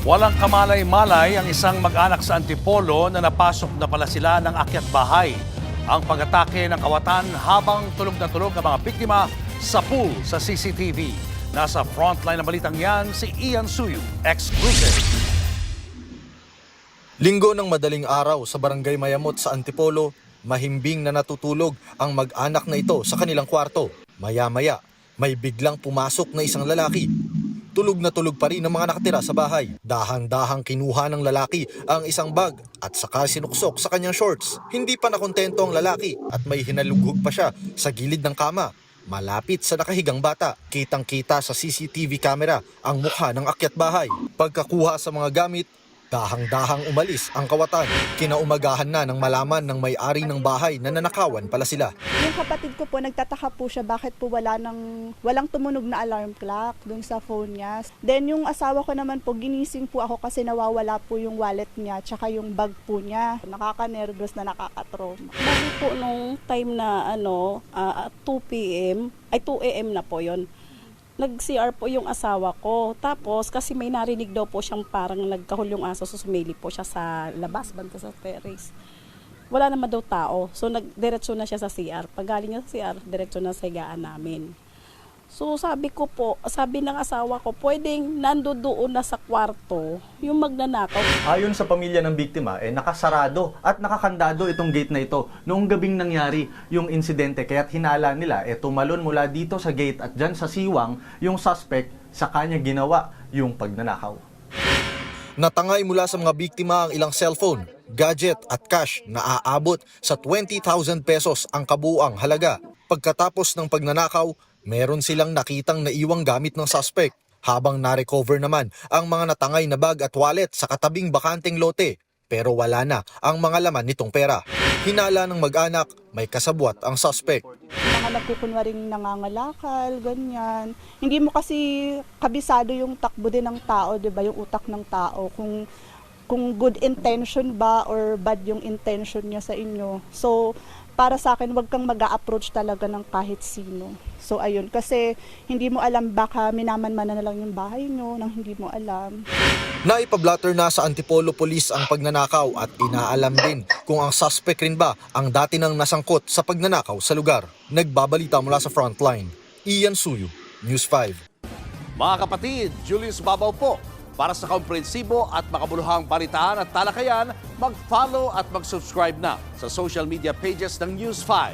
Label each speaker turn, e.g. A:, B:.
A: Walang kamalay-malay ang isang mag-anak sa Antipolo na napasok na pala sila ng akyat bahay. Ang pag-atake ng kawatan habang tulog na tulog ang mga biktima sa pool sa CCTV. Nasa frontline ng balitang yan si Ian Suyu, exclusive.
B: Linggo ng madaling araw sa Barangay Mayamot sa Antipolo, mahimbing na natutulog ang mag-anak na ito sa kanilang kwarto. Maya-maya, may biglang pumasok na isang lalaki. Tulog na tulog pa rin ang mga nakatira sa bahay. Dahang-dahang kinuha ng lalaki ang isang bag at saka sinuksok sa kanyang shorts. Hindi pa nakontento ang lalaki at may hinalughog pa siya sa gilid ng kama. Malapit sa nakahigang bata, kitang-kita sa CCTV camera ang mukha ng akyat bahay. Pagkakuha sa mga gamit, dahang-dahang umalis ang kawatan. Kinaumagahan na nang malaman ng may-ari ng bahay na nanakawan pala sila.
C: Yung kapatid ko po, nagtataka po siya bakit po walang tumunog na alarm clock dun sa phone niya. Then yung asawa ko naman po, ginising po ako kasi nawawala po yung wallet niya tsaka yung bag po niya. Nakaka-nervous na nakaka-trauma.
D: Bago po nung time na 2 p.m., ay 2 a.m. na po yon. Nag-CR po yung asawa ko. Tapos, kasi may narinig daw po siyang parang nagkahol yung aso, so sumili po siya sa labas, banda sa terrace. Wala naman daw tao. So, diretso na siya sa CR. Pag galing niya sa CR, diretso na sa higaan namin. So, sabi ng asawa ko, pwedeng nandoon na sa kwarto yung magnanakaw.
E: Ayon sa pamilya ng biktima, nakasarado at nakakandado itong gate na ito noong gabing nangyari yung insidente. Kaya't hinala nila, tumalon mula dito sa gate at dyan sa siwang yung suspect sa kanya ginawa yung pagnanakaw.
B: Natangay mula sa mga biktima ang ilang cellphone, gadget at cash na aabot sa 20,000 pesos ang kabuuang halaga. Pagkatapos ng pagnanakaw, meron silang nakitang naiwang gamit ng suspect, habang na-recover naman ang mga natangay na bag at wallet sa katabing bakanteng lote. Pero wala na ang mga laman nitong pera. Hinala ng mag-anak, may kasabwat ang suspect.
C: Mga nagkukunwaring nangangalakal, ganyan. Hindi mo kasi kabisado yung takbo din ng tao, di ba? Yung utak ng tao. Kung good intention ba or bad yung intention niya sa inyo. So, para sa akin, wag kang mag-a-approach talaga ng kahit sino. So, ayun. Kasi hindi mo alam, baka minaman-mana na lang yung bahay nyo nang hindi mo alam.
B: Naipablatter na sa Antipolo Police ang pagnanakaw at inaalam din kung ang suspect rin ba ang dati nang nasangkot sa pagnanakaw sa lugar. Nagbabalita mula sa frontline, Ian Suyu, News 5.
A: Mga kapatid, Julius Babaw po. Para sa komprehensibo at makabuluhang balitaan at talakayan, mag-follow at mag-subscribe na sa social media pages ng News 5.